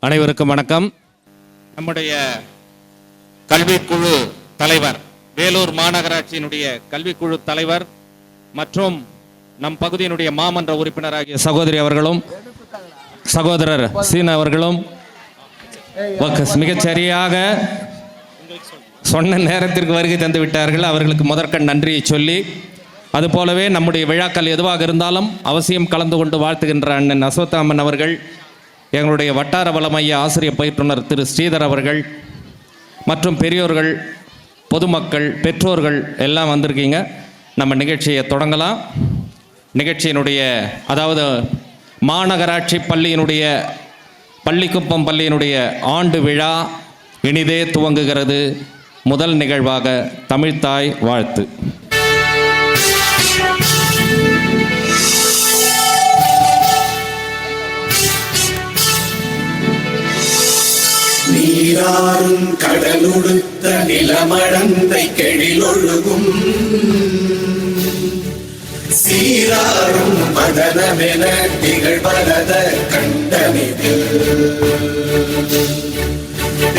அனைவருக்கும் வணக்கம். நம்முடைய கல்விக்குழு தலைவர், வேலூர் மாநகராட்சியினுடைய கல்விக்குழு தலைவர் மற்றும் நம் பகுதியினுடைய மாமன்ற உறுப்பினராகிய சகோதரி அவர்களும் சகோதரர் சீன அவர்களும் மிகச்சரியாக சொன்ன நேரத்திற்கு வருகை தந்து விட்டார்கள். அவர்களுக்கு முதற்கண் நன்றியை சொல்லி, அதுபோலவே நம்முடைய விழாக்கள் எதுவாக இருந்தாலும் அவசியம் கலந்து கொண்டு வாழ்த்துகின்ற அண்ணன் அஸ்வத்தாமன் அவர்கள், எங்களுடைய வட்டார வளமைய ஆசிரியர் பயிற்றுனர் திரு ஸ்ரீதர் அவர்கள் மற்றும் பெரியோர்கள், பொதுமக்கள், பெற்றோர்கள் எல்லாம் வந்திருக்கீங்க. நம்ம நிகழ்ச்சியை தொடங்கலாம். நிகழ்ச்சியினுடைய அதாவது மாநகராட்சி பள்ளிக்குப்பம் பள்ளியினுடைய ஆண்டு விழா இனிதே துவங்குகிறது. முதல் நிகழ்வாக தமிழ்த்தாய் வாழ்த்து. நீராறும் கடலுடுத்த நிலமடந்தை கெழிலொழுகும் சீராறும் மதனமென திகழ்வரத கண்டமிதில்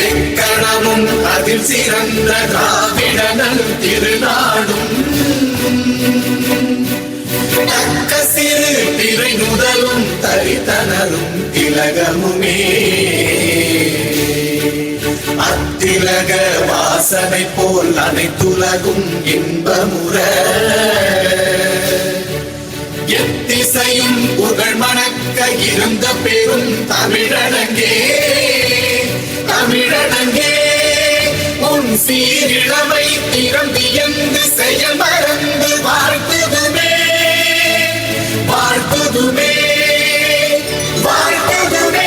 எக்கணமும் அதில் சிறந்த திராவிடனல் திருநாடும் தக்க சிறு திரை முதலும் தரித்தனரும் திலகமுமே அத்திலக வாசனை போல் அனைத்துலகும் இன்பமுற எத்திசையும் புகழ் மணக்க இருந்த பெரும் தமிழனங்கே உன் சீரிழமை திறந்தியந்து செயல் மறந்து வாழ்த்துதுமே வாழ்த்துதுமே வாழ்த்துதுமே.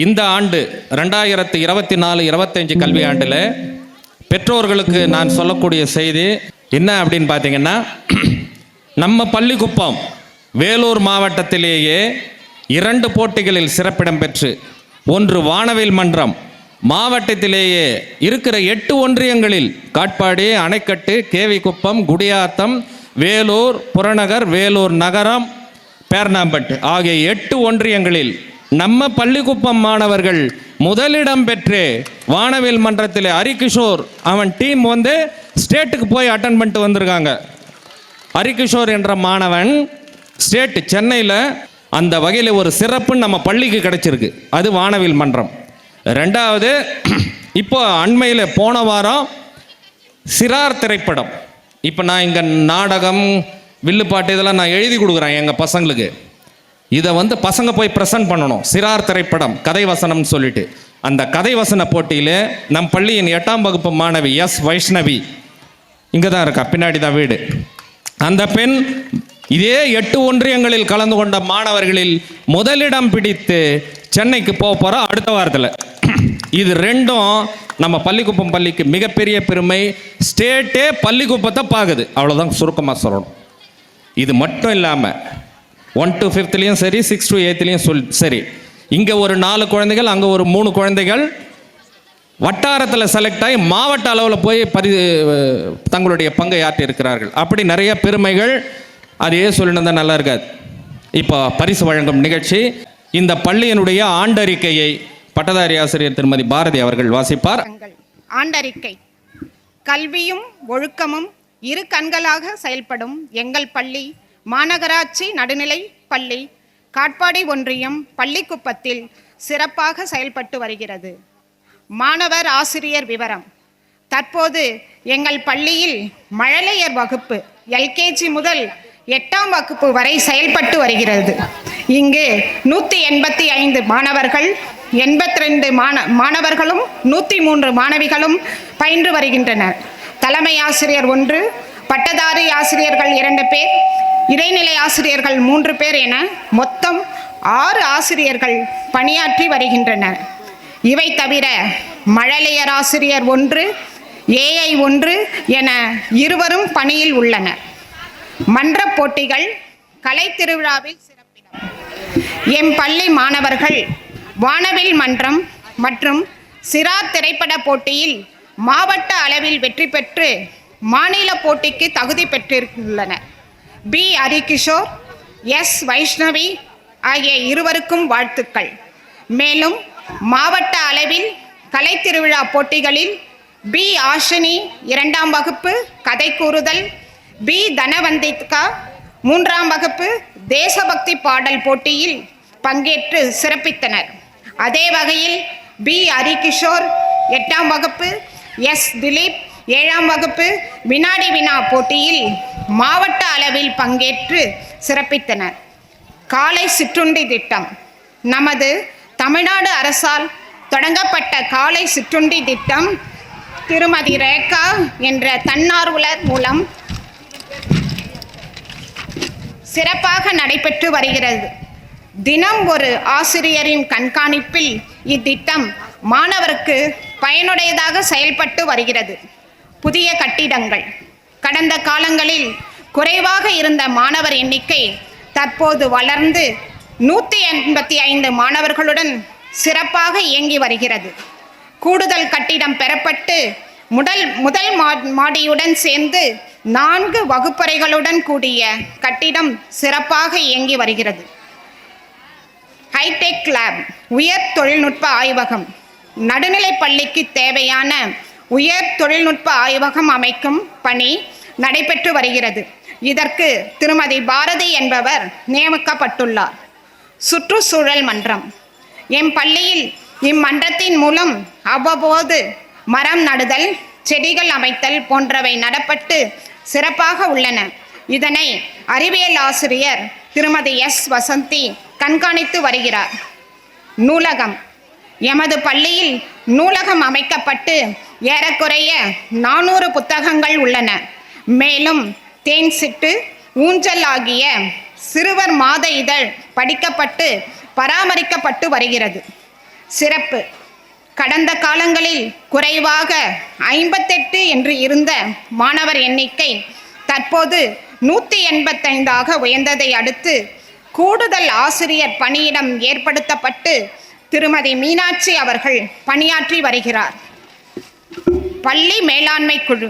இந்த ஆண்டு 2024-25 கல்வி ஆண்டில் பெற்றோர்களுக்கு நான் சொல்லக்கூடிய செய்தி என்ன அப்படின்னு பார்த்தீங்கன்னா, நம்ம பள்ளிக்குப்பம் வேலூர் மாவட்டத்திலேயே 2 போட்டிகளில் சிறப்பிடம் பெற்று, ஒன்று வானவில் மன்றம், மாவட்டத்திலேயே இருக்கிற 8 ஒன்றியங்களில் காட்பாடி, அணைக்கட்டு, கேவிக்குப்பம், குடியாத்தம், வேலூர் புறநகர், வேலூர் நகரம், பேர்னாம்பட்டு ஆகிய 8 ஒன்றியங்களில் நம்ம பள்ளிக்குப்பம் மாணவர்கள் முதலிடம் பெற்று வானவில் மன்றத்தில் ஹரிகிஷோர் அவன் டீம் வந்து ஸ்டேட்டுக்கு போய் அட்டன் பண்ணிட்டு வந்திருக்காங்க. ஹரிகிஷோர் என்ற மாணவன் ஸ்டேட் சென்னையில், அந்த வகையில் ஒரு சிறப்பு நம்ம பள்ளிக்கு கிடைச்சிருக்கு. அது வானவில் மன்றம். 2வது, இப்போ அண்மையில் போன வாரம் சிறார் திரைப்படம், இப்போ நான் இங்கே நாடகம், வில்லுப்பாட்டு இதெல்லாம் நான் எழுதி கொடுக்குறேன் எங்கள் பசங்களுக்கு. இதை வந்து பசங்க போய் ப்ரெசென்ட் பண்ணணும். சிறார் திரைப்படம் கதை வசனம்னு சொல்லிட்டு, அந்த கதை வசன போட்டியில் நம் பள்ளியின் 8ஆம் வகுப்பு மாணவி எஸ் வைஷ்ணவி இங்கே தான் இருக்கா, பின்னாடி தான் வீடு. அந்த பெண் இதே 8 ஒன்றியங்களில் கலந்து கொண்ட மாணவர்களில் முதலிடம் பிடித்து சென்னைக்கு போகிற அடுத்த வாரத்தில். இது 2ம் நம்ம பள்ளிக்குப்பம் பள்ளிக்கு மிகப்பெரிய பெருமை. ஸ்டேட்டே பள்ளிக்குப்பத்தை பார்க்குது, அவ்வளோதான் சுருக்கமாக சொல்லணும். இது மட்டும் இல்லாமல் 1 to 5th சரி, 6 to 8th சரி, இங்கே ஒரு 4 குழந்தைகள், அங்கே ஒரு 3 குழந்தைகள் வட்டாரத்தில் செலக்ட் ஆகி மாவட்ட அளவில் போய் தங்களுடைய பங்கை ஆற்றி இருக்கிறார்கள். அப்படி நிறைய பெருமைகள். அதையே சொல்லிட்டு தான் நல்லா இருக்காது. இப்போ பரிசு வழங்கும் நிகழ்ச்சி. இந்த பள்ளியினுடைய ஆண்டறிக்கையை பட்டதாரி ஆசிரியர் திருமதி பாரதி அவர்கள் வாசிப்பார். ஆண்டறிக்கை. கல்வியும் ஒழுக்கமும் இரு கண்களாக செயல்படும் எங்கள் பள்ளி மாநகராட்சி நடுநிலை பள்ளி காட்பாடி ஒன்றியம் பள்ளிக்குப்பத்தில் சிறப்பாக செயல்பட்டு வருகிறது. மாணவர் ஆசிரியர் விவரம். தற்போது எங்கள் பள்ளியில் மழலையர் வகுப்பு LKG முதல் 8ஆம் வகுப்பு வரை செயல்பட்டு வருகிறது. இங்கு 185 மாணவர்கள், 82 மாணவர்களும் 103 மாணவிகளும் பயின்று வருகின்றனர். தலைமை ஆசிரியர் 1, பட்டதாரி ஆசிரியர்கள் 2 பேர், இடைநிலை ஆசிரியர்கள் 3 பேர் என மொத்தம் 6 ஆசிரியர்கள் பணியாற்றி வருகின்றனர். இவை தவிர மழலையர் ஆசிரியர் 1, AI 1 என இருவரும் பணியில் உள்ளனர். மன்ற போட்டிகள், கலை திருவிழாவில் சிறப்பிடம். எம் பள்ளி மாணவர்கள் வானவில் மன்றம் மற்றும் சிறார் திரைப்பட போட்டியில் மாவட்ட அளவில் வெற்றி பெற்று மாநில போட்டிக்கு தகுதி பெற்றிருந்துள்ளனர். B. ஹரிகிஷோர், S. வைஷ்ணவி ஆகிய இருவருக்கும் வாழ்த்துக்கள். மேலும் மாவட்ட அளவில் கலை திருவிழா போட்டிகளில் B. ஆஷினி 2ஆம் வகுப்பு கதை கூறுதல், B. தனவந்திகா 3ஆம் வகுப்பு தேசபக்தி பாடல் போட்டியில் பங்கேற்று சிறப்பித்தனர். அதே வகையில் B. ஹரிகிஷோர் 8ஆம் வகுப்பு, S. திலீப் 7ஆம் வகுப்பு வினாடி வினா போட்டியில் மாவட்ட அளவில் பங்கேற்று சிறப்பித்தனர். காலை சிற்றுண்டி திட்டம். நமது தமிழ்நாடு அரசால் தொடங்கப்பட்ட காலை சிற்றுண்டி திட்டம் திருமதி ரேகா என்ற தன்னார்வலர் மூலம் சிறப்பாக நடைபெற்று வருகிறது. தினம் ஒரு ஆசிரியரின் கண்காணிப்பில் இத்திட்டம் மாணவருக்கு பயனுடையதாக செயல்பட்டு வருகிறது. புதிய கட்டிடங்கள். கடந்த காலங்களில் குறைவாக இருந்த மாணவர் எண்ணிக்கை தற்போது வளர்ந்து 185 மாணவர்களுடன் சிறப்பாக இயங்கி வருகிறது. கூடுதல் கட்டிடம் பெறப்பட்டு முதல் மாடியுடன் சேர்ந்து 4 வகுப்பறைகளுடன் கூடிய கட்டிடம் சிறப்பாக இயங்கி வருகிறது. ஹைடெக் லேப், உயர் தொழில்நுட்ப ஆய்வகம். நடுநிலை பள்ளிக்கு தேவையான உயர் தொழில்நுட்ப ஆய்வகம் அமைக்கும் பணி நடைபெற்று வருகிறது. இதற்கு திருமதி பாரதி என்பவர் நியமிக்கப்பட்டுள்ளார். சுற்றுச்சூழல் மன்றம். எம் பள்ளியில் இம்மன்றத்தின் மூலம் அவ்வப்போது மரம் நடுதல், செடிகள் அமைத்தல் போன்றவை நடப்பட்டு சிறப்பாக உள்ளன. இதனை அறிவியல் ஆசிரியர் திருமதி S. வசந்தி கண்காணித்து வருகிறார். நூலகம். எமது பள்ளியில் நூலகம் அமைக்கப்பட்டு ஏறக்குறைய 400 புத்தகங்கள் உள்ளன. மேலும் தேன் சிட்டு, ஊஞ்சல் ஆகிய சிறுவர் மாத இதழ் படிக்கப்பட்டு பராமரிக்கப்பட்டு வருகிறது. சிறப்பு. கடந்த காலங்களில் குறைவாக 58 என்று இருந்த மாணவர் எண்ணிக்கை தற்போது 185ஆக உயர்ந்ததை அடுத்து கூடுதல் ஆசிரியர் பணியிடம் ஏற்படுத்தப்பட்டு திருமதி மீனாட்சி அவர்கள் பணியாற்றி வருகிறார். பள்ளி மேலாண்மை குழு.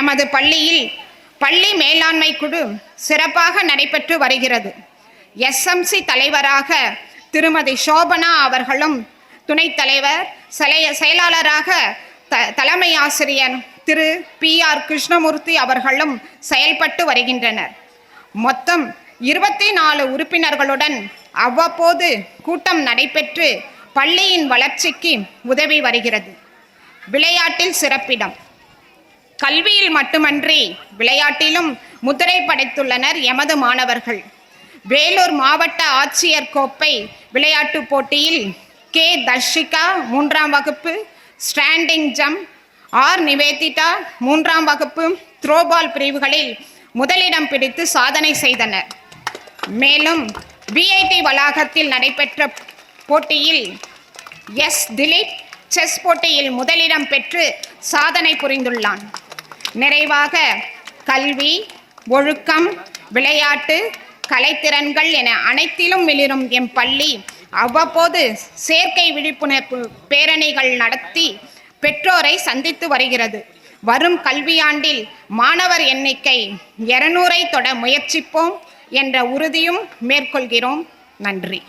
எமது பள்ளியில் பள்ளி மேலாண்மை குழு சிறப்பாக நடைபெற்று வருகிறது. SMC தலைவராக திருமதி சோபனா அவர்களும், துணைத் தலைவர் செயலாளராக தலைமை ஆசிரியர் திரு PR கிருஷ்ணமூர்த்தி அவர்களும் செயல்பட்டு வருகின்றனர். மொத்தம் 24 உறுப்பினர்களுடன் அவ்வப்போது கூட்டம் நடைபெற்று பள்ளியின் வளர்ச்சிக்கு உதவி வருகிறது. விளையாட்டில் சிறப்பிடம். கல்வியில் மட்டுமன்றி விளையாட்டிலும் முத்திரை படைத்துள்ளனர் எமது மாணவர்கள். வேலூர் மாவட்ட ஆட்சியர் கோப்பை விளையாட்டு போட்டியில் K. தர்ஷிகா 3ஆம் வகுப்பு ஸ்டாண்டிங் ஜம்ப், R. நிவேதிதா 3ஆம் வகுப்பு த்ரோபால் பிரிவுகளில் முதலிடம் பிடித்து சாதனை செய்தனர். மேலும் VIT வளாகத்தில் நடைபெற்ற போட்டியில் S. திலீப் செஸ் போட்டியில் முதலிடம் பெற்று சாதனை புரிந்துள்ளான். நிறைவாக கல்வி, ஒழுக்கம், விளையாட்டு, கலைத்திறன்கள் என அனைத்திலும் மிளிரும் எம் பள்ளி அவ்வப்போது சேர்க்கை விழிப்புணர்வு பேரணிகள் நடத்தி பெற்றோரை சந்தித்து வருகிறது. வரும் கல்வியாண்டில் மாணவர் எண்ணிக்கை 200ஐ தொட முயற்சிப்போம் என்ற உறுதியும் மேற்கொள்கிறோம். நன்றி.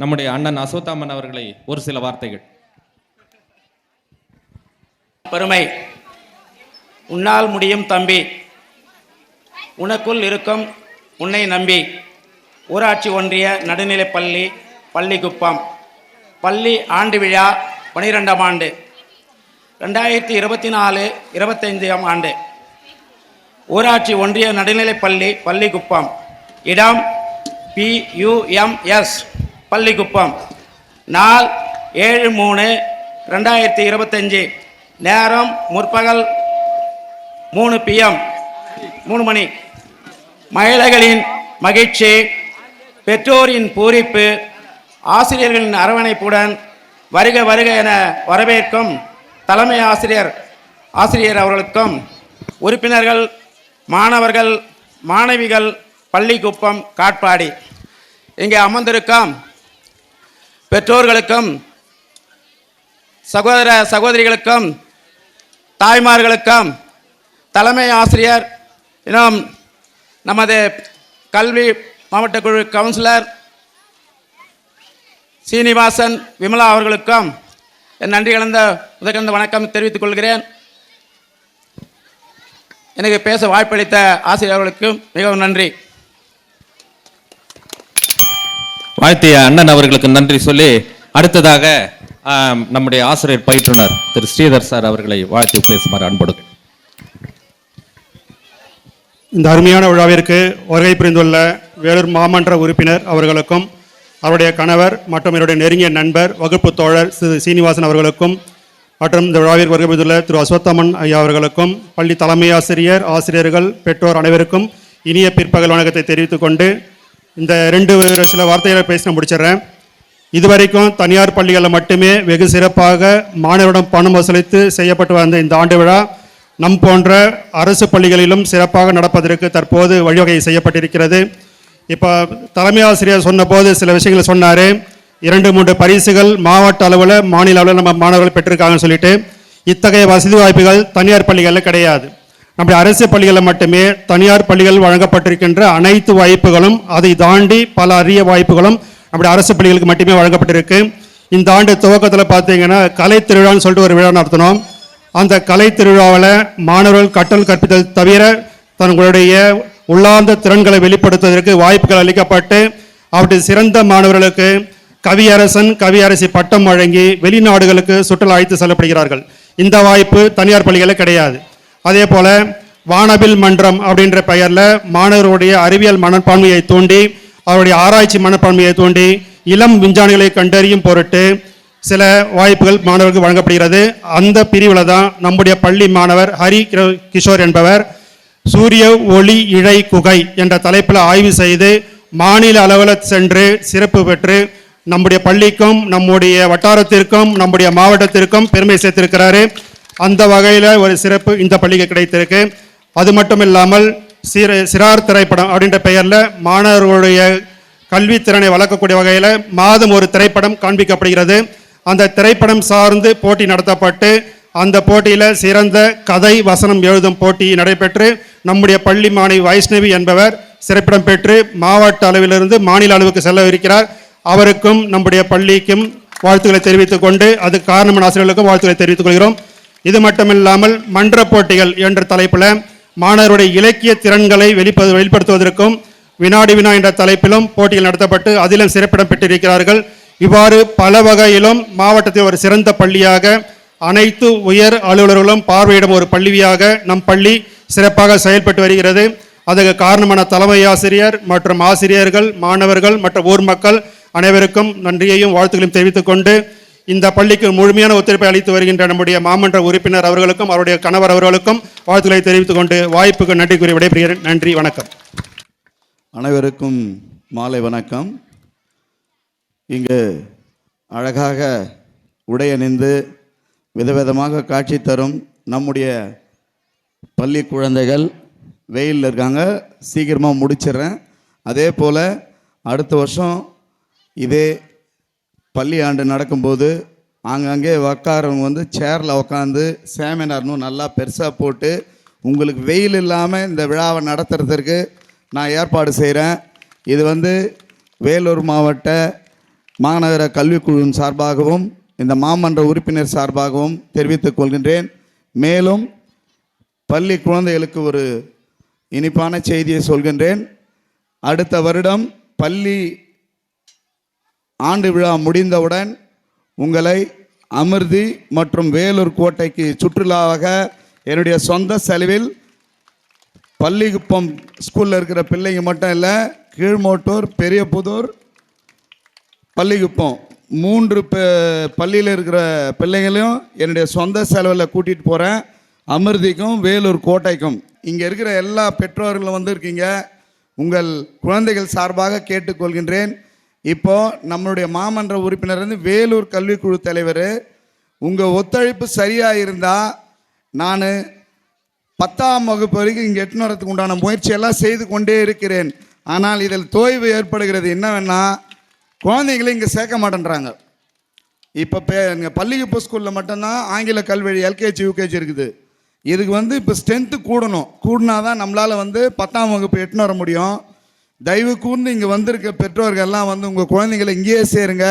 நம்முடைய அண்ணன் அசோத்தாமன் அவர்களை ஒரு சில வார்த்தைகள். பெருமை, உன்னால் முடியும் தம்பி, உனக்குள் இருக்கும் உன்னை நம்பி. ஊராட்சி ஒன்றிய நடுநிலைப்பள்ளி பள்ளிக்குப்பம் பள்ளி ஆண்டு விழா 12ஆம் ஆண்டு 2024-25ஆம் ஆண்டு. ஊராட்சி ஒன்றிய நடுநிலைப்பள்ளி பள்ளிக்குப்பம். இடம் PUMS பள்ளிக்குப்பம். நாள் 7/3/2025. நேரம் முற்பகல் 3 PM 3 மணி. மகிளைகளின் மகிழ்ச்சி, பெற்றோரின் பூரிப்பு, ஆசிரியர்களின் அரவணைப்புடன் வருக வருக என வரவேற்கும் தலைமை ஆசிரியர் அவர்களுக்கும், உறுப்பினர்கள், மாணவர்கள், மாணவிகள், பள்ளிக்குப்பம் காட்பாடி இங்கே அமர்ந்திருக்கும் பெற்றோர்களுக்கும், சகோதர சகோதரிகளுக்கும், தாய்மார்களுக்கும், தலைமை ஆசிரியர் இன்னும் நமது கல்வி மாவட்ட குழு கவுன்சிலர் சீனிவாசன் விமலா அவர்களுக்கும் என் நன்றி கலந்த முதற்கலந்த வணக்கம் தெரிவித்துக் கொள்கிறேன். எனக்கு பேச வாய்ப்பளித்த ஆசிரியர்களுக்கும் மிகவும் நன்றி. வாழ்த்திய அண்ணன் அவர்களுக்கு நன்றி சொல்லி அடுத்ததாக நம்முடைய ஆசிரியர் பயிற்றுனர் திரு ஸ்ரீதர் சார் அவர்களை வாழ்த்தி பேசுமாறு அன்போடு. இந்த அருமையான விழாவிற்கு வருகை புரிந்துள்ள வேலூர் மாமன்ற உறுப்பினர் அவர்களுக்கும், அவருடைய கணவர் மற்றும் என்னுடைய நெருங்கிய நண்பர் வகுப்பு தோழர் திரு சீனிவாசன் அவர்களுக்கும், மற்றும் இந்த விழாவிற்கு வருகை புரிந்துள்ள திரு அஸ்வத்தாமன் ஐயா அவர்களுக்கும், பள்ளி தலைமை ஆசிரியர், ஆசிரியர்கள், பெற்றோர் அனைவருக்கும் இனிய பிற்பகல் வணக்கத்தை தெரிவித்துக் கொண்டு, இந்த சில வார்த்தைகளை பேசி நான் முடிச்சிடுறேன். இதுவரைக்கும் தனியார் பள்ளிகளில் மட்டுமே வெகு சிறப்பாக மாணவரிடம் பணம் வசூலித்து செய்யப்பட்டு வந்த இந்த ஆண்டு விழா நம் போன்ற அரசு பள்ளிகளிலும் சிறப்பாக நடப்பதற்கு தற்போது வழிவகை செய்யப்பட்டிருக்கிறது. இப்போ தலைமை ஆசிரியர் சொன்னபோது சில விஷயங்களை சொன்னார். 2-3 பரிசுகள் மாவட்ட அளவில் மாநில அளவில் நம்ம மாணவர்கள் பெற்றிருக்காங்கன்னு சொல்லிட்டு, இத்தகைய வசதி வாய்ப்புகள் தனியார் பள்ளிகளில் கிடையாது. நம்முடைய அரசு பள்ளிகளில் மட்டுமே தனியார் பள்ளிகள் வழங்கப்பட்டிருக்கின்ற அனைத்து வாய்ப்புகளும் அதை தாண்டி பல அரிய வாய்ப்புகளும் நம்முடைய அரசு பள்ளிகளுக்கு மட்டுமே வழங்கப்பட்டிருக்கு. இந்த ஆண்டு துவக்கத்தில் பார்த்தீங்கன்னா கலை திருவிழான்னு சொல்லிட்டு ஒரு விழா நடத்தினோம். அந்த கலை திருவிழாவில் மாணவர்கள் கற்றல் கற்பித்தல் தவிர தங்களுடைய உள்ளார்ந்த திறன்களை வெளிப்படுத்துவதற்கு வாய்ப்புகள் அளிக்கப்பட்டு அவருடைய சிறந்த மாணவர்களுக்கு கவியரசன் கவியரசி பட்டம் வழங்கி வெளிநாடுகளுக்கு சுற்றுலா அழைத்து செல்லப்படுகிறார்கள். இந்த வாய்ப்பு தனியார் பள்ளிகளில் கிடையாது. அதே போல வானவில் மன்றம் அப்படின்ற பெயரில் மாணவர்களுடைய அறிவியல் மனப்பான்மையை தூண்டி அவருடைய ஆராய்ச்சி மனப்பான்மையை தூண்டி இளம் விஞ்ஞானிகளை கண்டறியும் பொருட்டு சில வாய்ப்புகள் மாணவர்களுக்கு வழங்கப்படுகிறது. அந்த பிரிவில் தான் நம்முடைய பள்ளி மாணவர் ஹரி கிஷோர் என்பவர் சூரிய ஒளி இழை குகை என்ற தலைப்பில் ஆய்வு செய்து மாநில அளவில் சென்று சிறப்பு பெற்று நம்முடைய பள்ளிக்கும் நம்முடைய வட்டாரத்திற்கும் நம்முடைய மாவட்டத்திற்கும் பெருமை சேர்த்திருக்கிறாரு. அந்த வகையில் ஒரு சிறப்பு இந்த பள்ளிக்கு கிடைத்திருக்கு. அது மட்டும் இல்லாமல் சிறார் திரைப்படம் அப்படின்ற பெயரில் மாணவர்களுடைய கல்வித்திறனை வளர்க்கக்கூடிய வகையில் மாதம் ஒரு திரைப்படம் காண்பிக்கப்படுகிறது. அந்த திரைப்படம் சார்ந்து போட்டி நடத்தப்பட்டு அந்த போட்டியில் சிறந்த கதை வசனம் எழுதும் போட்டி நடைபெற்று நம்முடைய பள்ளி மாணவி வைஷ்ணவி என்பவர் சிறப்பிடம் பெற்று மாவட்ட அளவிலிருந்து மாநில அளவுக்கு செல்லவிருக்கிறார். அவருக்கும் நம்முடைய பள்ளிக்கும் வாழ்த்துக்களை தெரிவித்துக் கொண்டு அதுக்கு காரணமான ஆசிரியர்களுக்கும் வாழ்த்துக்களை தெரிவித்துக் கொள்கிறோம். இது மட்டுமில்லாமல் மன்ற போட்டிகள் என்ற தலைப்பில் மாணவருடைய இலக்கிய திறன்களை வெளிப்படுத்துவதற்கும் வினாடி வினா என்ற தலைப்பிலும் போட்டிகள் நடத்தப்பட்டு அதிலும் சிறப்பிடம் பெற்றிருக்கிறார்கள். இவ்வாறு பல வகையிலும் மாவட்டத்தில் ஒரு சிறந்த பள்ளியாக அனைத்து உயர் அலுவலர்களும் பார்வையிடும் ஒரு பள்ளியாக நம் பள்ளி சிறப்பாக செயல்பட்டு வருகிறது. அதற்கு காரணமான தலைமை ஆசிரியர் மற்றும் ஆசிரியர்கள், மாணவர்கள் மற்றும் ஊர் மக்கள் அனைவருக்கும் நன்றியையும் வாழ்த்துக்களையும் தெரிவித்துக் கொண்டு இந்த பள்ளிக்கு முழுமையான ஒத்துழைப்பை அளித்து வருகின்ற நம்முடைய மாமன்ற உறுப்பினர் அவர்களுக்கும் அவருடைய கணவர் அவர்களுக்கும் வாழ்த்துக்களை தெரிவித்துக் கொண்டு வாய்ப்புக்கு நன்றி கூறி விடைபெறுகிறேன். நன்றி, வணக்கம். அனைவருக்கும் மாலை வணக்கம். இங்கு அழகாக உடையணிந்து விதவிதமாக காட்சி தரும் நம்முடைய பள்ளி குழந்தைகள் வெயிலில் இருக்காங்க. சீக்கிரமாக முடிச்சிடுறேன். அதே போல் அடுத்த வருஷம் இதே பள்ளி ஆண்டு நடக்கும்போது ஆங்காங்கே உட்காரவங்க சேரில் உட்காந்து சேமினார்னும் நல்லா பெருசாக போட்டு உங்களுக்கு வெயில் இல்லாமல் இந்த விழாவை நடத்துறதுக்கு நான் ஏற்பாடு செய்கிறேன். இது வேலூர் மாவட்ட மாநகர கல்விக்குழுவின் சார்பாகவும் இந்த மாமன்ற உறுப்பினர் சார்பாகவும் தெரிவித்துக் கொள்கின்றேன். மேலும் பள்ளி குழந்தைகளுக்கு ஒரு இனிப்பான செய்தியை சொல்கின்றேன். அடுத்த வருடம் பள்ளி ஆண்டு விழா முடிந்தவுடன் உங்களை அமிர்தி மற்றும் வேலூர் கோட்டைக்கு சுற்றுலாவாக என்னுடைய சொந்த செலவில் பள்ளிக்குப்பம் ஸ்கூலில் இருக்கிற பிள்ளைங்க மட்டும் இல்லை, கீழ்மோட்டூர், பெரியபுதூர், பள்ளிக்குப்பம் 3 பள்ளியில் இருக்கிற பிள்ளைங்களையும் என்னுடைய சொந்த செலவில் கூட்டிகிட்டு போகிறேன். அமிர்திக்கும் வேலூர் கோட்டைக்கும் இங்கே இருக்கிற எல்லா பெற்றோர்களும் இருக்கீங்க. உங்கள் குழந்தைகள் சார்பாக கேட்டுக்கொள்கின்றேன். இப்போது நம்மளுடைய மாமன்ற உறுப்பினர் வேலூர் கல்விக்குழு தலைவர், உங்கள் ஒத்துழைப்பு சரியாக இருந்தால் நான் 10ஆம் வகுப்பு வரைக்கும் இங்கே எட்டுன்னு வரத்துக்கு உண்டான முயற்சியெல்லாம் செய்து கொண்டே இருக்கிறேன். ஆனால் இதில் தோய்வு ஏற்படுகிறது. என்னவென்னா குழந்தைங்களை இங்கே சேர்க்க மாட்டேன்றாங்க. இப்போ இங்கே பள்ளிக்குப்பம் ஸ்கூலில் மட்டும்தான் ஆங்கில கல்வி எல்கேஜி யூகேஜி இருக்குது. இதுக்கு இப்போ ஸ்ட்ரென்த்து கூடினா தான் நம்மளால் 10ஆம் வகுப்பு எட்டுன்னு வர முடியும். தயவு கூர்ந்து இங்கே வந்திருக்க பெற்றோர்கள்லாம் உங்கள் குழந்தைங்களை இங்கேயே சேருங்க.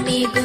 மிகு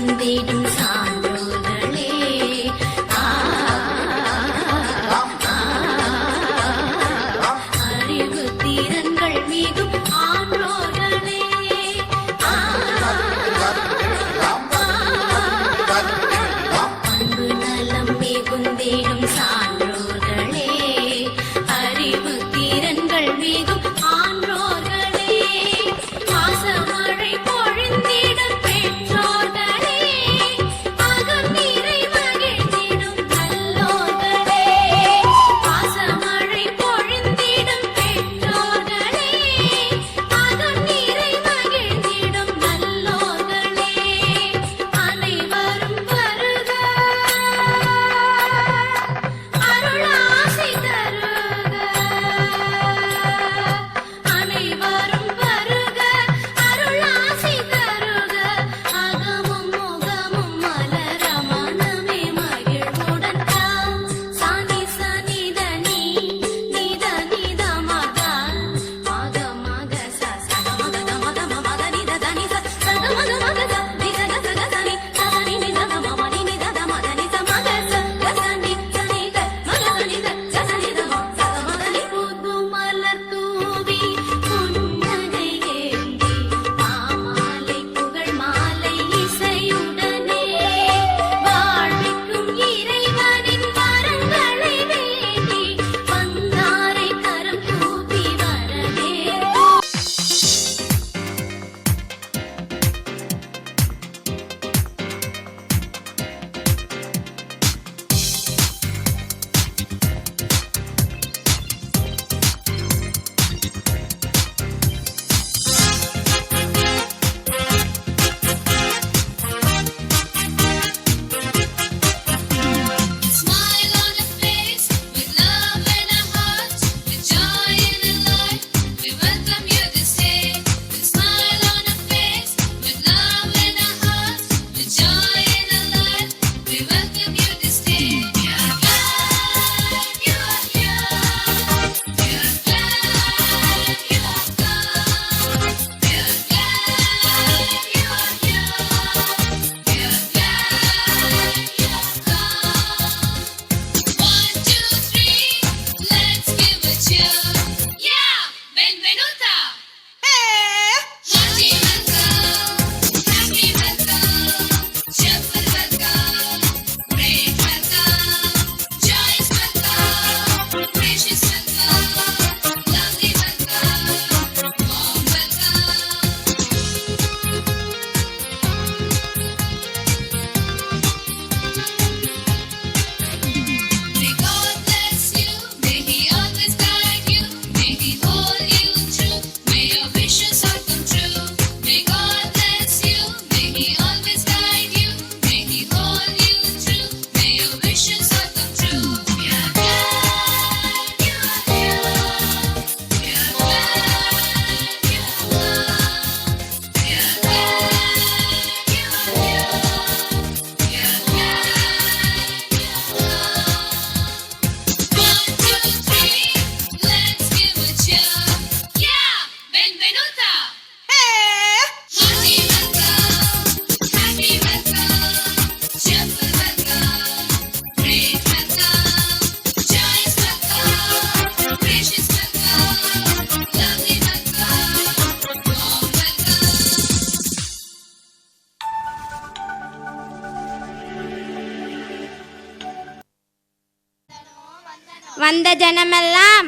ஜனமெல்லாம்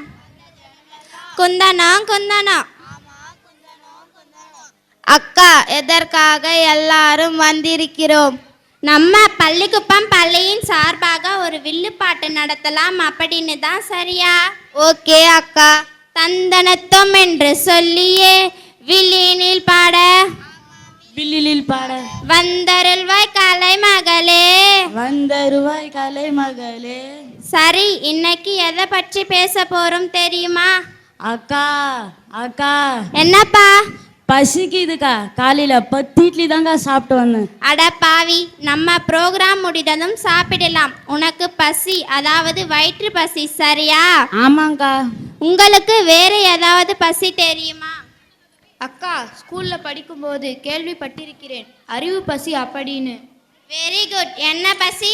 குந்தனம் குந்தனம். அக்கா, எதற்காக எல்லாரும் வந்திருக்கிறோம்? நம்ம பள்ளிக்குப்பம் பள்ளியின் சார்பாக ஒரு வில்லுப்பாட்டு நடத்தலாம் அப்படின்னு தான். சரியா? ஓகே அக்கா. தந்தனத்துவம் என்று சொல்லியே வில்லினில் பாட வந்தருள்வாய் கலை மகளே, வந்தருவாய் கலை மகளே. சரி, இன்னைக்கு எதை பற்றி பேச போறோம் தெரியுமா? அக்கா அக்கா, என்னப்பா? பசிக்குதுக்கா. காலையில 10 இட்லி தாங்க சாப்பிட்டு வந்தேன். அட பாவி, நம்ம ப்ரோக்ராம் முடிந்ததும் சாப்பிடலாம். உனக்கு பசி, அதாவது வயிற்று பசி, சரியா? ஆமாங்கக்கா. உங்களுக்கு வேற ஏதாவது பசி தெரியுமா? அக்கா, ஸ்கூல்ல படிக்கும்போது கேள்விப்பட்டிருக்கிறேன், அறிவு பசி அப்படின்னு. Very good. என்ன பசி?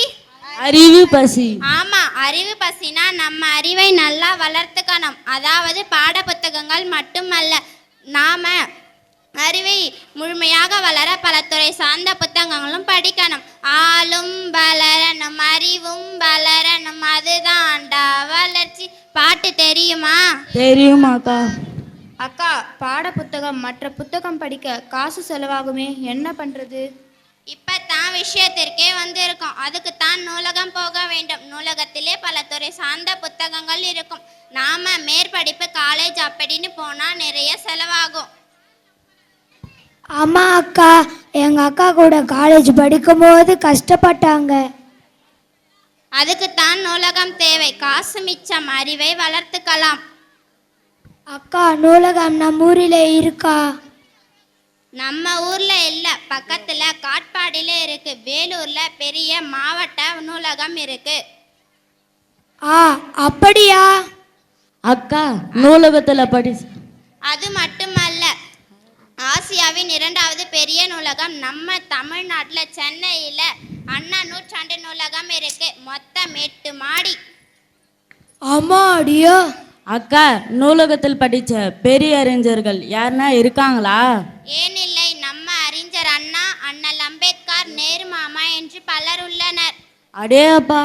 அறிவு பசி. ஆமா, அறிவு பசினா நம்ம அறிவை நல்லா வளர்த்துக்கணும். அதாவது பாட புத்தகங்கள் மட்டுமல்ல, நாம அறிவை முழுமையாக வளர பல துறை சார்ந்த புத்தகங்களும் படிக்கணும். ஆளும் வளரணும், அறிவும் வளரணும், அதுதான்டா வளர்ச்சி. பாட்டு தெரியுமா? தெரியுமாக்கா. அக்கா, பாட புத்தகம் மற்ற புத்தகம் படிக்க காசு செலவாகுமே, என்ன பண்றது? இப்பதான் விஷயத்திற்கே வந்திருக்கோம். அதுக்கு தான் நூலகம் போக வேண்டும். நூலகத்திலே பல துறை சார்ந்த புத்தகங்கள் இருக்கும். நாம மேற்படிப்பு காலேஜ் அப்படின்னு போனா நிறைய செலவாகும். ஆமா அக்கா, எங்க அக்கா கூட காலேஜ் படிக்கும்போது கஷ்டப்பட்டாங்க. அதுக்கு தான் நூலகம் தேவை. காசு மிச்சம், அறிவை வளர்த்துக்கலாம். அக்கா, நூலகம் நம்ம ஊரில் இருக்கா? நம்ம ஊர்ல இல்ல, பக்கத்துல காட்பாடியில இருக்கு. வேலூர்ல பெரிய மாவட்ட நூலகம் இருக்கு. அப்படியா? அக்கா, நூலகத்துல படி. அது மட்டுமல்ல, ஆசியாவின் 2வது பெரிய நூலகம் நம்ம தமிழ்நாட்டில் சென்னையில் அண்ணா நூற்றாண்டு நூலகம் இருக்கு. மொத்தம் 8 மாடி. ஆமாடியோ. அக்கா, நூலகத்தில் படிச்ச பெரிய அறிஞர்கள் யாருன்னா இருக்காங்களா? ஏனில்லை, நம்ம அறிஞர் அண்ணா, அண்ணல் அம்பேத்கர், நேரு மாமா என்று பலர் உள்ளனர். அடே அப்பா.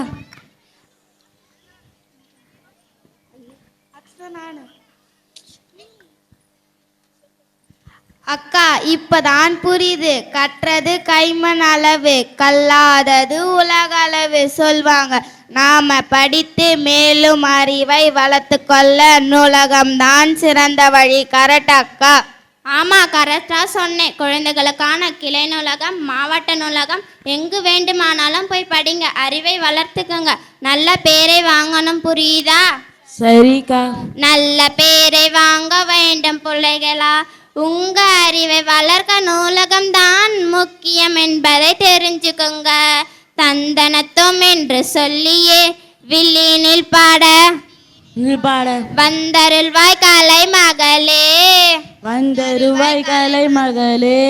அக்கா, இப்பதான் புரியுது. கற்றது கைமண் அளவு, கல்லாதது உலகளவு சொல்வாங்க. நாம படித்து மேலும் அறிவை வளர்த்து கொள்ள நூலகம்தான் சிறந்த வழி. கரெக்ட் அக்கா? ஆமா, கரெக்டா சொன்னேன். குழந்தைகளுக்கான கிளை நூலகம், மாவட்ட நூலகம், எங்கு வேண்டுமானாலும் போய் படிங்க. அறிவை வளர்த்துக்குங்க. நல்ல பேரை வாங்கணும், புரியுதா? சரிக்கா. நல்ல பேரை வாங்க வேண்டும் பிள்ளைகளா. உங்க அறிவை வளர்க்க நூலகம் தான் முக்கியம் என்பதை தெரிஞ்சுக்குங்க. தந்தனத்துவம் என்று சொல்லியே வில்லினில் பாட வந்தருள்வாய் கலை மகளே, வந்தருவாய் கலை மகளே.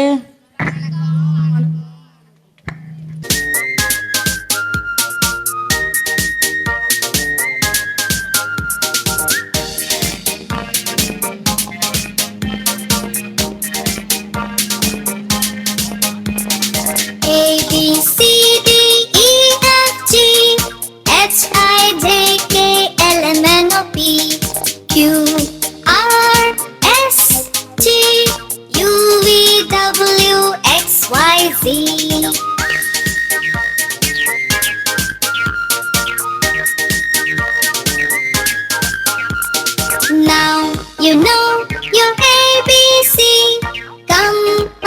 Now you know your ABC. Come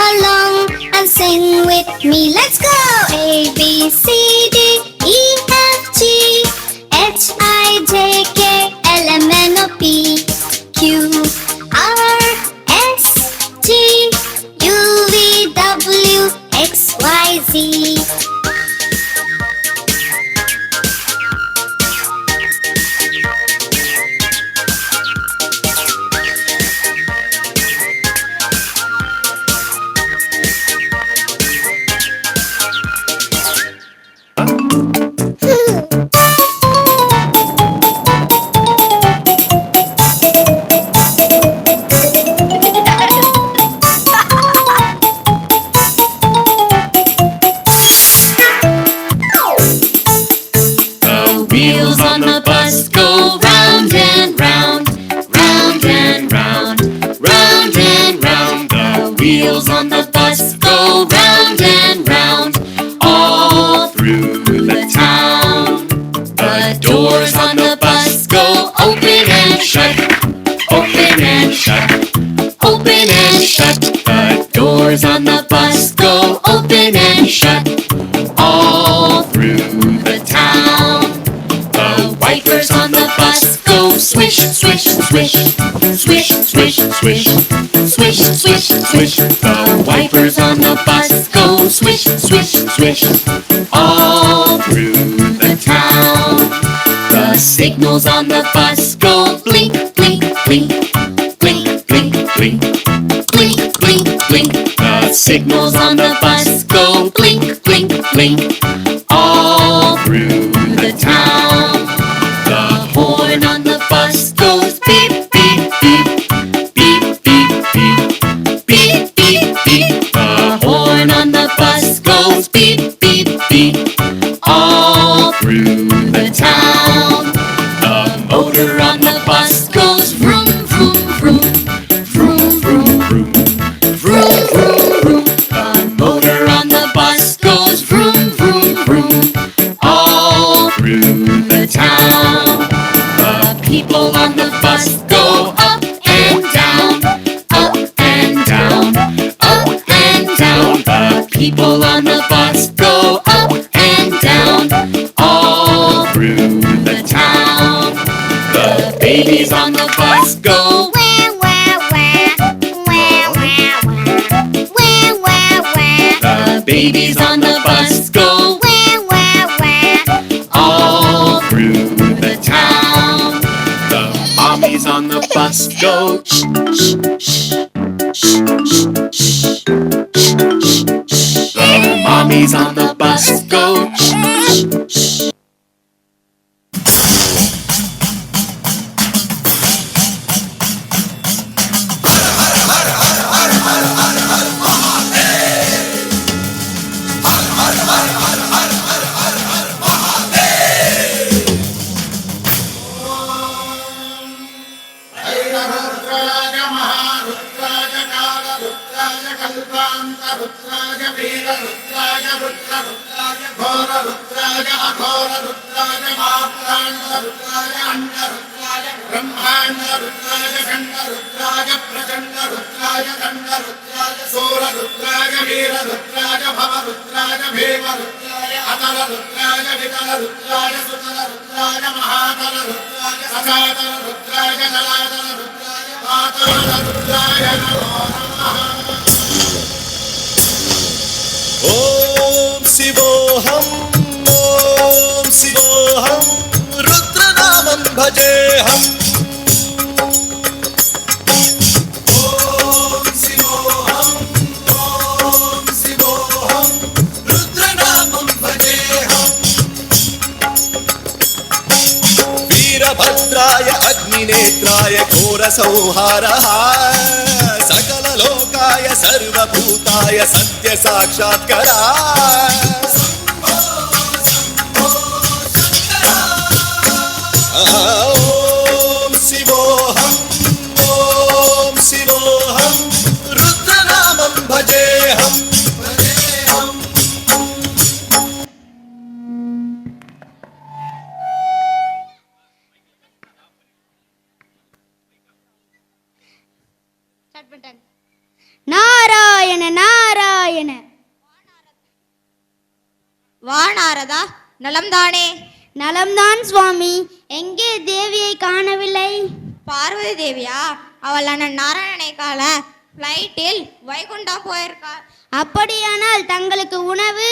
along and sing with me. Let's go! A, B, C, D, E, F, G, H, I, J, K, L, M, N, O, P, Q, R, S, T, U, V, W, X, Y, Z. and shut, open and shut. The doors on the bus go open and shut all through the town. The wipers on the bus go swish, swish, swish, swish, swish, swish, swish, swish, swish. The wipers on the bus go swish, swish, swish, all through the town. The signals on the bus go blink, blink, blink, blink, blink, blink, blink, blink, blink. The signals on the bus go blink, blink, blink, all through the town. The horn on the bus goes beep, beep, beep, beep, beep, beep, beep, beep, beep. The horn on the bus goes beep, beep, beep, all through the town. The motor on the bus goes vroom, vroom, vroom, vroom, vroom, vroom, vroom, vroom, vroom. The motor on the bus goes vroom, vroom, vroom, all through the town. The people on the bus go up and down, up and down, up and down. The people on the bus go up and down, all through the town. The babies on the bus go Wah, wah, wah, wah, wah, wah, wah, wah. The babies on the bus go Wah, wah, wah. all through the town. The mommies on the bus go shh, shh, shh, shh, shh, shh, shh. The mommies on the bus go shh, shh, shh. Om Shivoham, Om Shivoham, Rudranamam Bhajeham. Om Shivoham, Om Shivoham, Rudranamam Bhajeham. Veerabhadraya Agninetraya Ghora Samharaha Sakala सर्वभूताय सत्य साक्षात्करा ओम शिवोहम रुद्रनामं भजेहम நாராயண நாராயண. வா நாரதா, நலம்தானே? நலம்தான் சுவாமி. எங்கே தேவியை காணவில்லை? பார்வதி தேவியா? அவள் அண்ணன் நாராயணனை கால ஃப்ளைட்டில் வைகுண்டா போயிருக்கார். அப்படியானால் தங்களுக்கு உணவு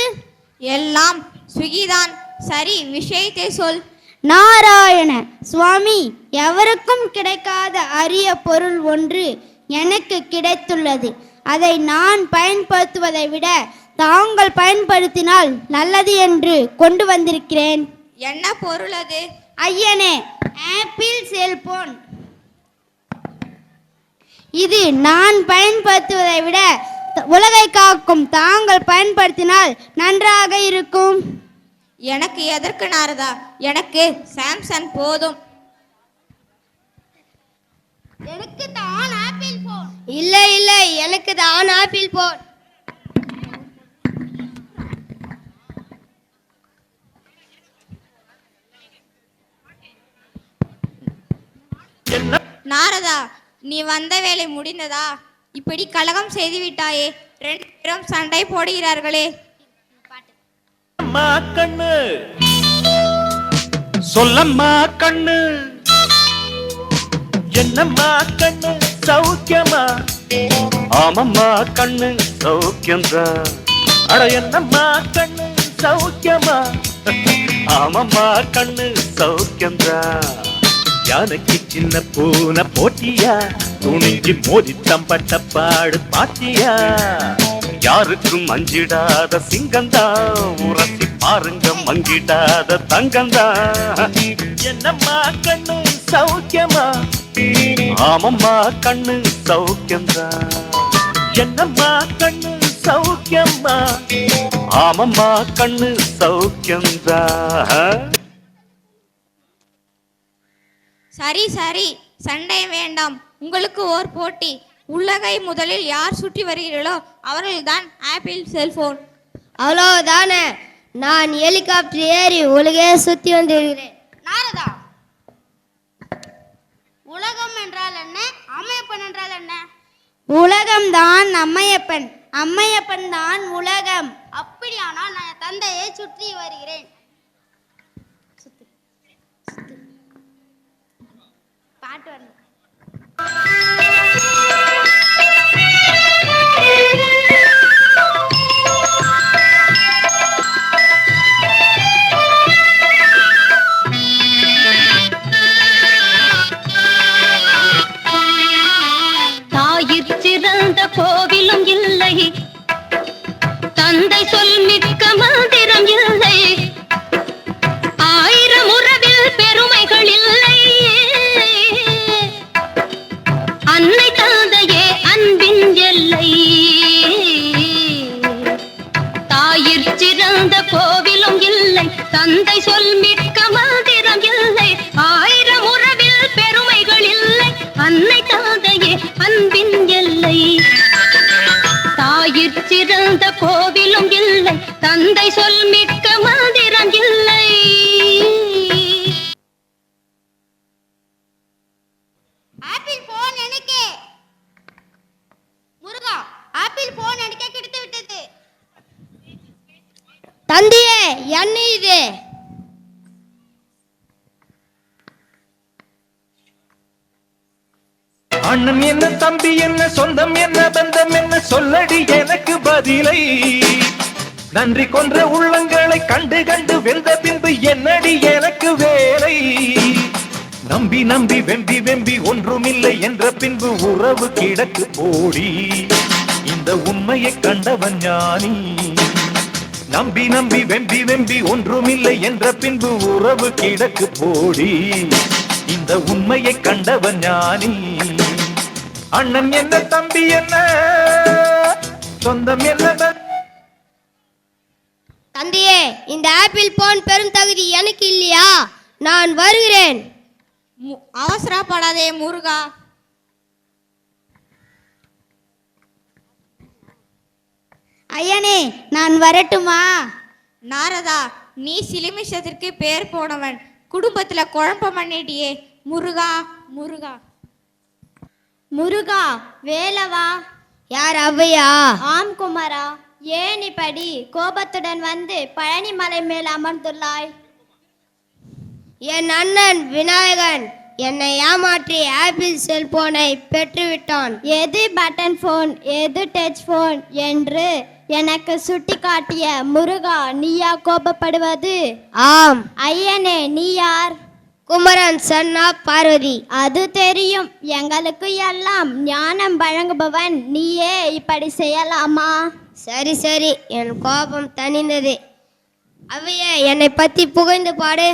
எல்லாம் ஸ்விக்கிதான். சரி, விஷயத்தை சொல். நாராயண சுவாமி, எவருக்கும் கிடைக்காத அரிய பொருள் ஒன்று எனக்கு கிடைத்துள்ளது. அதை நான் பயன்படுத்துவதை விட தாங்கள் பயன்படுத்தினால் நல்லது என்று கொண்டு வந்திருக்கிறேன். என்ன பொருள் அது? ஐயனே, ஆப்பிள் செல்போன். இது நான் பயன்படுத்துவதை விட உலகை காக்கும் தாங்கள் பயன்படுத்தினால் நன்றாக இருக்கும். எனக்கு எதற்கு நாரதா? எனக்கு சாம்சங் போதும். எனக்கு தான் ஆப்பிள் போன். இல்லை இல்லை, எனக்கு தான் ஆப்பிள் போன். நாரதா, நீ வந்த வேலை முடிந்ததா? இப்படி கலகம் செய்து விட்டாயே. 2 பேரும் சண்டை போடுகிறார்களே. அம்மா கண்ணு சொல்லம்மா கண்ணு, என்னம்மா கண்ணு சௌக்கியமா? ஆமம்மா கண்ணு சௌக்கியம்தான். அட என்னம்மா கண்ணு சௌக்கியமா? ஆமம்மா கண்ணு சௌக்கியம்தான். யானைக்கு சின்ன பூனை போட்டியா, துணிஞ்சு மோதி தம்பட்ட பாடு பாத்தியா? யாருக்கும் அஞ்சிடாத சிங்கந்தா, உரசி பாருங்க மங்கிடாத தங்கந்தா. என்னம்மா கண்ணு சௌக்கியமா? ஆமம்மா கண்ணு சௌக்கியந்தா. என்னம்மா கண்ணு சௌக்கியமா? ஆமம்மா கண்ணு சௌக்கியந்தா. சரி சரி, சண்டை வேண்டாம். உங்களுக்கு ஓர் போட்டி. உலகை முதலில் யார் சுற்றி வருகிறீர்களோ அவர்கள்தான் ஆப்பிள் செல்போன். அவ்வளவுதானே, நான் ஹெலிகாப்டர் ஏறி உலகே சுத்தி வந்துவிடுகிறேன். நாரதா, உலகம் என்றால் என்ன, அம்மையப்பன் என்றால் என்ன? உலகம்தான் அம்மையப்பன், அம்மையப்பன் தான் உலகம். அப்படியானால் நான் என் தந்தையை சுற்றி வருகிறேன். பாட்டு வரணும். தாயிற் சிறந்த கோவிலும் இல்லை, தந்தை சொல் மிக்க மந்திரம் இல்லை, 1000 உறவில் பெருமைகள் இல்லை, அன்னை தந்தையே அன்பின் எல்லை. தாயிற் சிறந்த கோவிலும் இல்லை, தந்தை சொல் மிக்க மந்திரம் இல்லை, 1000 உறவில் பெருமைகள் இல்லை, அன்னை தந்தையே அன்பின் எல்லை. தாயிற் சிறந்த கோவிலும் இல்லை, தந்தை சொல் மிக்க மந்திரம் இல்லை. ஆப்பிள் போன் எனக்கு. முருகா, ஆப்பிள் போன் எனக்கு கிடைத்து விட்டது. தந்தையே, என்ன இது? அண்ணன் என்ன, தம்பி என்ன, சொந்தம் என்ன, பந்தம் என்ன, சொல்லடி எனக்கு பதிலை. நன்றி கொன்ற உள்ளங்களை கண்டு கண்டு வெந்த பின்பு என்னடி எனக்கு வேலை. நம்பி நம்பி வெம்பி வெம்பி ஒன்றுமில்லை என்ற பின்பு உறவு கிடக்கு போடி. இந்த உண்மையை கண்டவன் ஞானி. நம்பி நம்பி வெம்பி வெம்பி ஒன்றுமில்லை என்ற பின்பு உறவு கிடக்கு போடி. இந்த உண்மையை கண்டவன் ஞானி. அண்ணன் என்ன, தம்பி என்ன, சொந்தம் என்ன. தந்தையே, இந்த ஆப்பிள் போன் பெரும் தகுதி எனக்கு இல்லையா? நான் வருகிறேன். அவசரப்படாதே முருகா. ஐயனே, நான் வரட்டுமா? நாரதா, நீ சிலிமிஷத்திற்கு பேர் போனவன், குடும்பத்துல குழப்பம் பண்ணிட்டியே. முருகா முருகா முருகா, வேலவா. யார் அவ்வையா? ஆம் குமாரா. ஏன் இப்படி கோபத்துடன் வந்து பழனிமலை மேல் அமர்ந்துள்ளாய்? என் அண்ணன் விநாயகன் என்னை ஏமாற்றி ஆப்பிள் செல்போனை பெற்றுவிட்டான். எது பட்டன் போன், எது டச் போன் என்று எனக்கு சுட்டி காட்டிய முருகா, நீயா கோபப்படுவது? ஆம். ஐயனே, நீ யார்? குமரன் சன்னா பார்வதி. அது தெரியும் எங்களுக்கு எல்லாம். ஞானம் வழங்குபவன் நீயே இப்படி செய்யலாமா? சரி சரி, என் கோபம் தணிந்தது. அவையே, என்னை பத்தி புகழ்ந்து பாடு.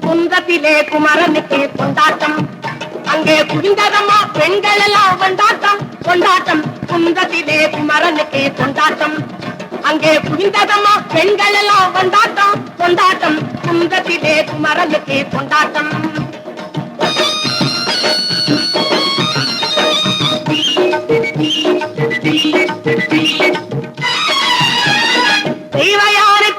குன்றத்திலே குமரனுக்கு கொண்டாட்டம், அங்கே குடிந்ததம்மா பெண்கள் எல்லாம் கொண்டாட்டம் கொண்டாட்டம். குன்றத்திலே குமரனுக்கு கொண்டாட்டம், அங்கே குடிந்ததம்மா பெண்கள் எல்லாம் கொண்டாட்டம் கொண்டாட்டம். குன்றத்திலே குமரனுக்கு கொண்டாட்டம். தெய்வ யானை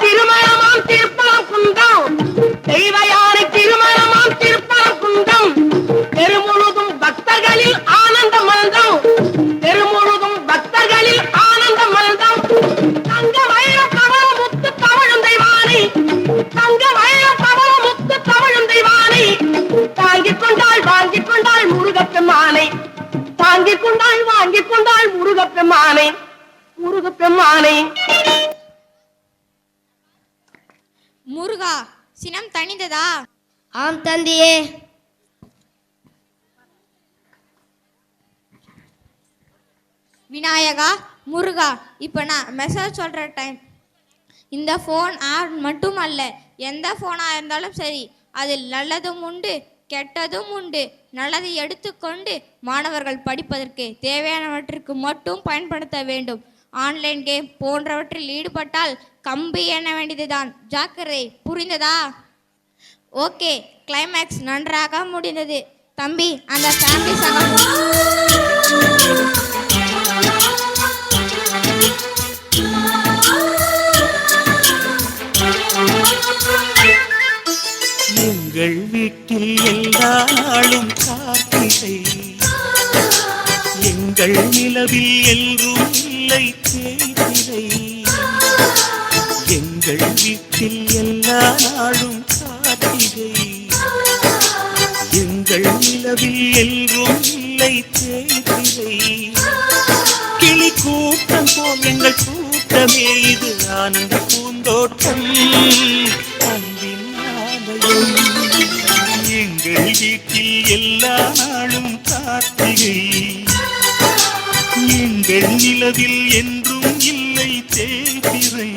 பெம்மானை முருக பெம்மானை. முருகா, சினம் தணிந்ததா? ஆம் தந்தையே. விநாயகா, முருகா, இப்போ நான் மெசேஜ் சொல்கிற டைம். இந்த ஃபோன் ஆப் மட்டுமல்ல, எந்த ஃபோனாக இருந்தாலும் சரி, அதில் நல்லதும் உண்டு கெட்டதும் உண்டு. நல்லதை எடுத்துக்கொண்டு மாணவர்கள் படிப்பதற்கு தேவையானவற்றிற்கு மட்டும் பயன்படுத்த வேண்டும். ஆன்லைன் கேம் போன்றவற்றில் ஈடுபட்டால் கம்பி எண்ண வேண்டியதுதான். ஜாக்கிரதை, புரிந்ததா? ஓகே, கிளைமேக்ஸ் நன்றாக முடிந்தது. தம்பி, அந்த ஃபேமிலி சங்கம் எங்கள் வீட்டில் எல்லா நாளும் கார்த்திகை, எங்கள் நிலவில் எல்லோரும் இல்லை தேய்திரை. எங்கள் வீட்டில் எல்லா நாளும் கார்த்திகை, எங்கள் நிலவில் எல்லோரும் இல்லை தேய்திரை. கிளி கூட்டம் போல் எங்கள் கூட்டமே இது ஆனந்த பூந்தோட்டம். எங்கள் வீட்டில் எல்லா நாளும் கார்த்திகை, எங்கள் நிலவில் என்றும் இல்லை தேய்திரை.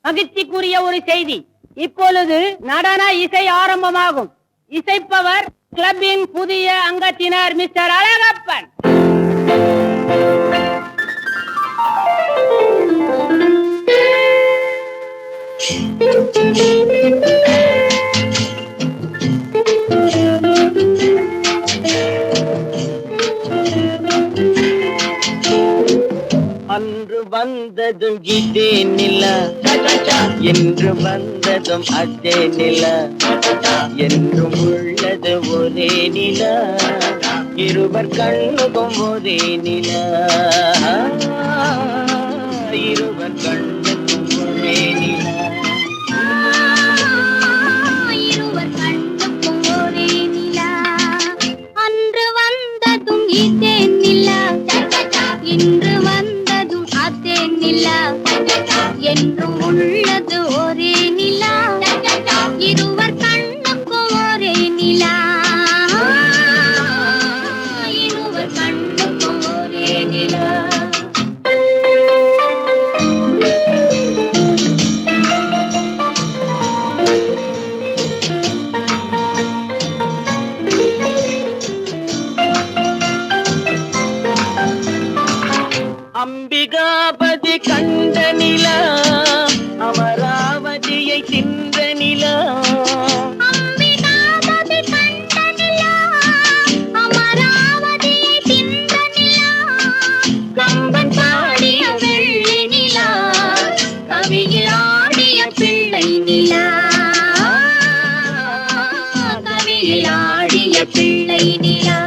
மகிழ்ச்சிக்குரிய ஒரு செய்தி. இப்பொழுது நடன இசை ஆரம்பமாகும். இசைப்பவர் கிளப்பின் புதிய அங்கத்தினர் மிஸ்டர் அழகப்பன். அன்று வந்ததும் இதே நில, என்று வந்ததும் அதே நில, என்றும் உள்ளது ஒரே நில, இருவர் கண்ணுக்கும் ஒரே நில, இருவர் கண்ணுக்கும் ஒரே நில, இருவர் கண்ணுக்கும் ஒரே நிலா. அன்று வந்ததும் இதே நிலா, இன்று வந்ததும் அதே நிலா, என்றும் உள்ளது ஒரே நிலா, இருவர் கண்ணுக்கும் ஒரே நிலா, இருவர் கண்ணுக்கும் ஒரே நிலா. அம்பிகாபதி கண்ட நிலா, அமராவதியை தின்ற நிலா. அம்பிகாபதி கண்ட நிலா, அமராவதியை தின்ற நிலா, கம்பன் பாடிய வெள்ளி நிலா, கவியில் ஆடிய பிள்ளை நிலா, கவியில் ஆடிய பிள்ளை நிலா.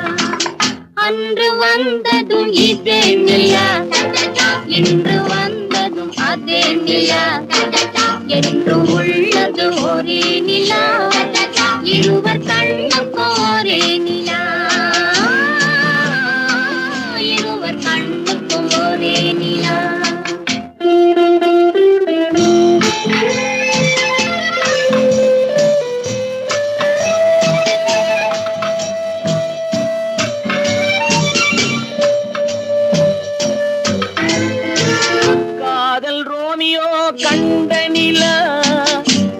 அன்று வந்ததும் இதே நிலா, இன்று வந்ததும் அதே நிலா, என்றும் உள்ளது ஒரே நிலா, இருவர் கண்ணுக்கும் ஒரே நிலா, இருவர் கண்ணுக்கும் ஒரே நிலா. காதல் ரோமியோ கண்ட நிலா,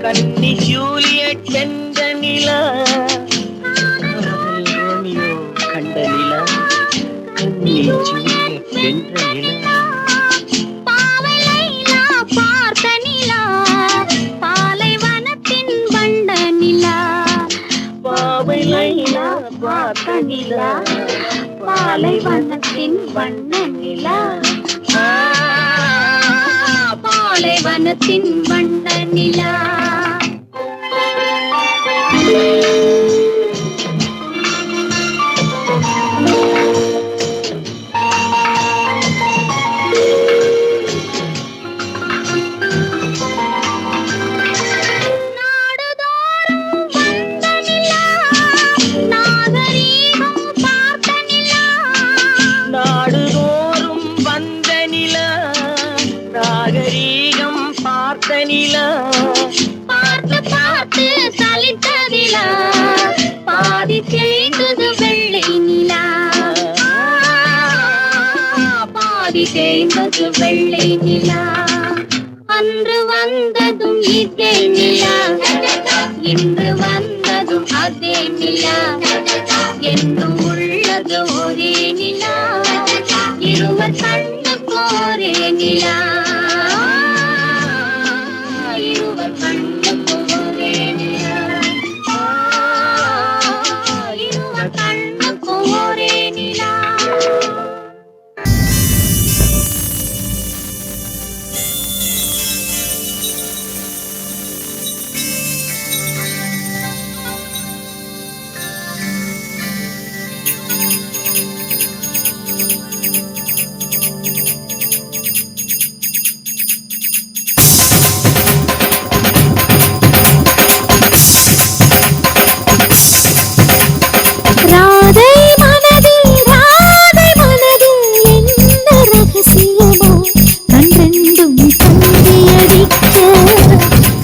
கன்னி ஜூலியட் சென்ற நிலா. காதல் ரோமியோ கண்ட நிலா, கன்னி ஜூலியட் சென்ற நிலா. பாவை லைலா பார்த்த நிலா, பாலைவனத்தின் வண்ட நிலா, பாவை லைலா பார்த்த நிலா, பாலைவனத்தின் வண்ண நிலா, பாலைவனத்தின் வண்ண நிலா. நாடுதோறும் வந்த நிலா, நாகரீகம் பார்த்த நிலா, பார்த்த நிலா பார்த்து பார்த்து சலித்ததிலா பாதி தேய்ந்தது வெள்ளை நிலா பாதி தேய்ந்தது வெள்ளை நிலா அன்று வந்ததும் இதே நிலா இன்று வந்ததும் அதே நிலா என்றும் உள்ளது ஒரே நிலா இருவர் கண்ணுக்கு ஒரே நிலா இருவர் கண்ணுக்கு ஒரே நிலா இருவர் கண்ணுக்கு ஒரே நிலா ராதை மனதில் என்ன ரகசியமோ கண்டெண்டும் தந்தியடிக்க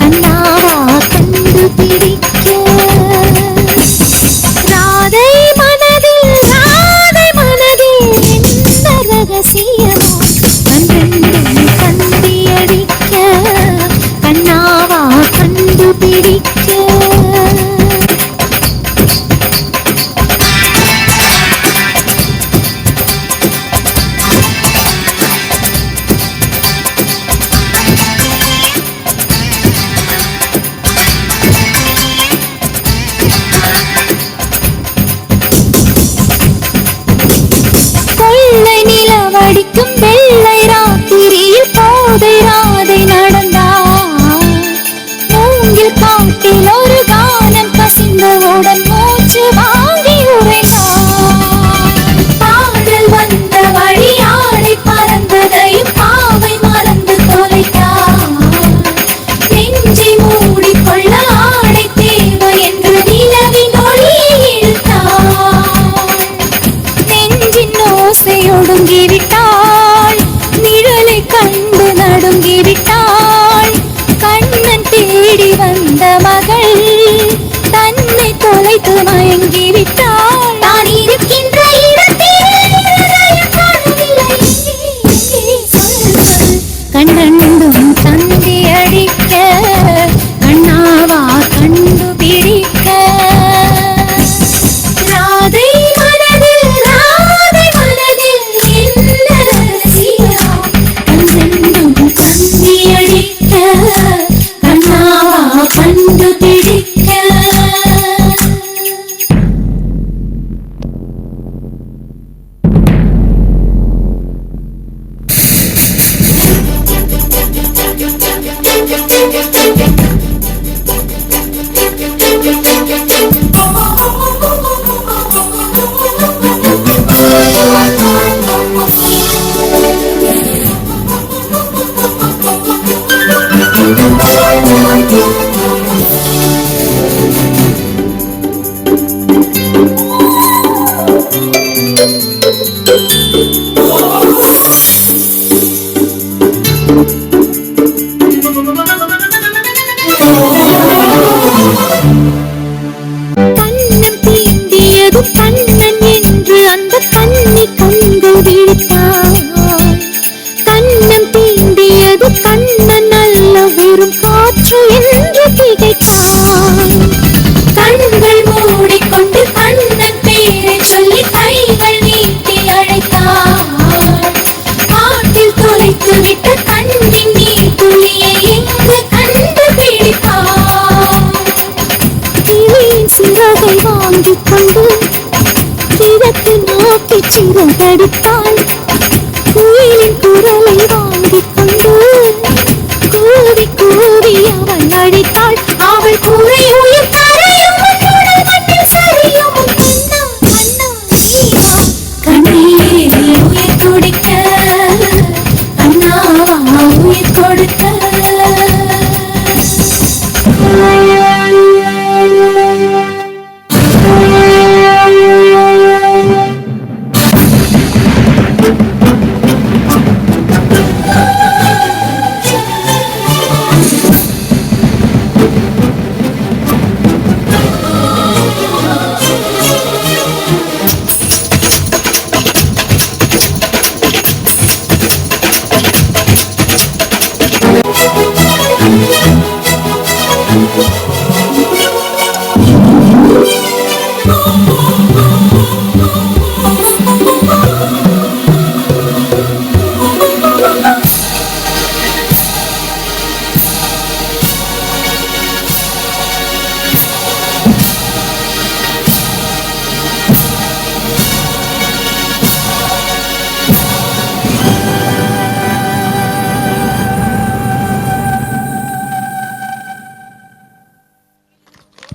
கண்ணாவா கண்டுபிடிக்க ராதை மனதில் என்ன ரகசியமோ கண்டெண்டும் தந்தியடிக்க கண்ணாவா கண்டுபிடிக்க வடிக்கும் வெள்ளை ராத்திரியில் போதை ராதை நடந்தார் மூங்கில் காட்டில் ஒரு கானம் கசிந்தவுடன் மூச்சு வாங்கி உரைந்தார் பாடல் வந்த வழி ஆடை பறந்ததையும் பாவை மறந்து தொலைத்தார் நெஞ்சை மூடிக்கொள்ள ஆடை தேவை என்று நிலவின் ஒளியை இழுத்தார் நெஞ்சின் ஓசை ஒடுங்கிவிட்டாள் நிழலை கண்டு நடுங்கிவிட்டாள் கண்ணன் தேடி வந்த மகள் தன்னை தொலைத்து மயங்கிவிட்டாள் நான் இருக்கின்ற கண்டெண்டும் தந்தி அடிக்க கண்ணாவா கண்டுபிடிக்க ராதை மனதில் என்ன ரகசியமோ கண்டெண்டும் தந்தி அடிக்க கண்ணாவா கண்டுபிடிக்க கண்ணம் தீண்டியது கண்ணன் என்று அந்த கண்ணை கண்டு விழித்தார் கண்ணம் தீண்டியது கண்ணன் அல்ல வெறும் காற்று என்று திகைத்தார் கண்கள் மூடிக்கொண்டு கண்ணன் பேரை சொல்லி கைகள் நீட்டி அழைத்தார் காட்டில் தொலைத்து விட்ட கண்ணின் நீர் துளியை எங்கு கண்டுபிடித்தார் சிறகை வாங்கிக் கொண்டு கிழக்கு நோக்கி சிறகடித்தாள் குயிலின் குரலை வாங்கிக் கொண்டு கூவி கூவி அவள் அடித்தாள் அவள் கூரை உயிர் கரையும் சரியும் கண்ணீரில் உயிர் துடிக்க கண்ணாவா உயிர் கொடுக்க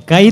கை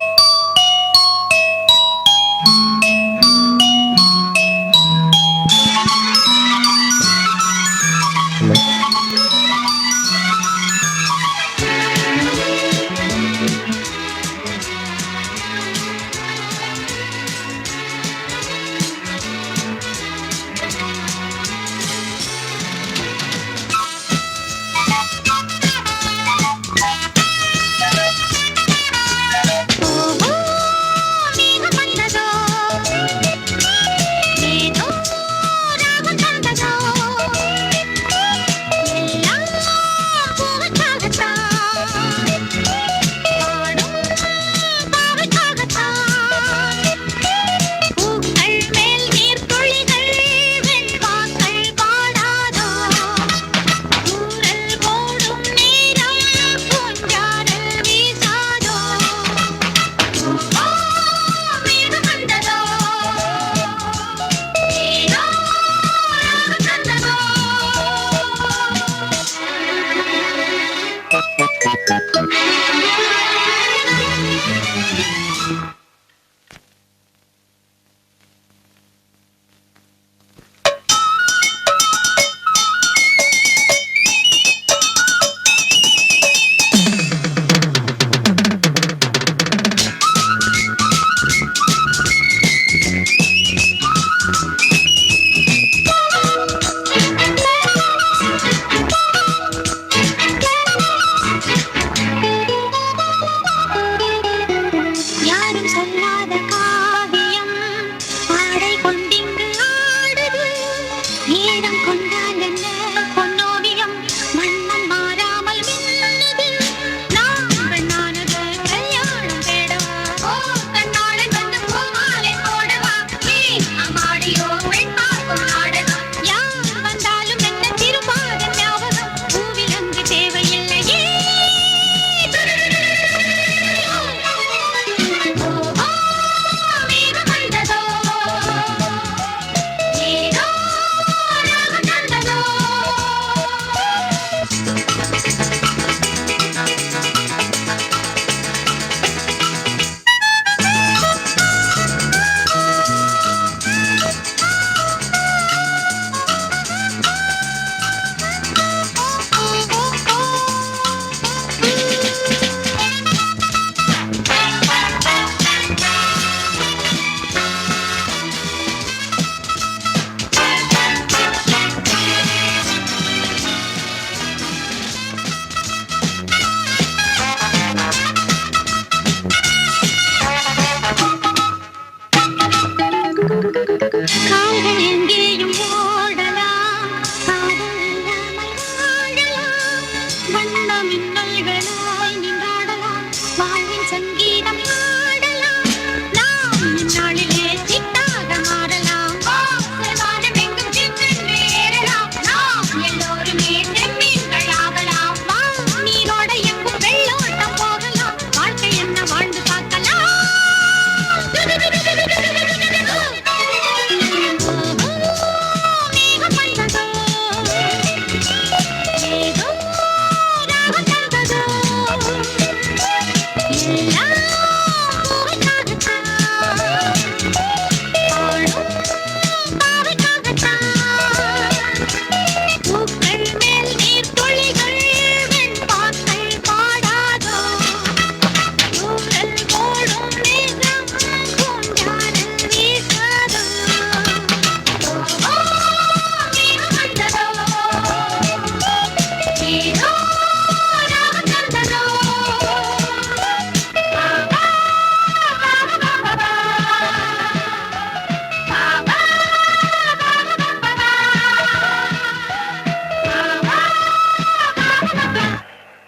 வண்ண மின்னல்களாய் நின்றாடலாம் வாழ்வின் சங்கீதம்